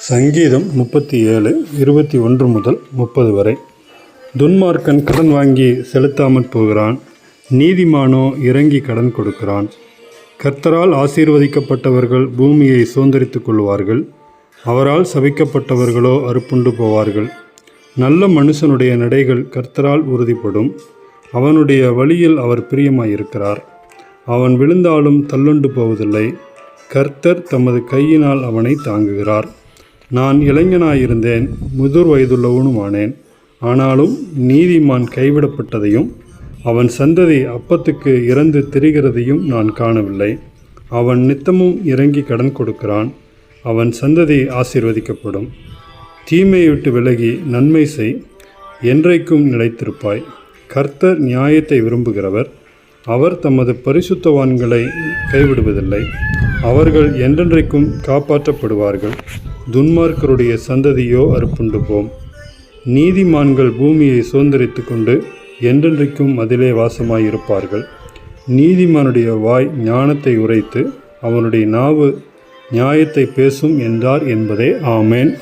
சங்கீதம் 37 21 முதல் 30 வரை. துன்மார்க்கன் கடன் வாங்கி செலுத்தாமற் போகிறான், நீதிமானோ இறங்கி கடன் கொடுக்கிறான். கர்த்தரால் ஆசீர்வதிக்கப்பட்டவர்கள் பூமியை சுதந்தரித்துக் கொள்வார்கள், அவரால் சபிக்கப்பட்டவர்களோ அறுப்புண்டு போவார்கள். நல்ல மனுஷனுடைய நடைகள் கர்த்தரால் உறுதிப்படும், அவனுடைய வழியில் அவர் பிரியமாயிருக்கிறார். அவன் விழுந்தாலும் தள்ளுண்டு போவதில்லை, கர்த்தர் தமது கையினால் அவனை தாங்குகிறார். நான் இளைஞனாயிருந்தேன், முதிர் வயதுள்ளவனுமானேன். ஆனாலும் நீதிமான் கைவிடப்பட்டதையும் அவன் சந்ததி அப்பத்துக்கு இறந்து திரிகிறதையும் நான் காணவில்லை. அவன் நித்தமும் இறங்கி கடன் கொடுக்கிறான், அவன் சந்ததி ஆசீர்வதிக்கப்படும். தீமையை விட்டு விலகி நன்மை செய், என்றைக்கும் நிலைத்திருப்பாய். கர்த்தர் நியாயத்தை விரும்புகிறவர், அவர் தமது பரிசுத்தவான்களை கைவிடுவதில்லை. அவர்கள் என்றென்றைக்கும் காப்பாற்றப்படுவார்கள், துன்மார்க்கருடைய சந்ததியோ அறுப்புண்டு போம். நீதிமான்கள் பூமியை சுதந்தரித்து கொண்டு என்றென்றைக்கும் அதிலே வாசமாயிருப்பார்கள். நீதிமானுடைய வாய் ஞானத்தை உரைத்து அவனுடைய நாவு நியாயத்தை பேசும் என்றார் என்பதே. ஆமேன்.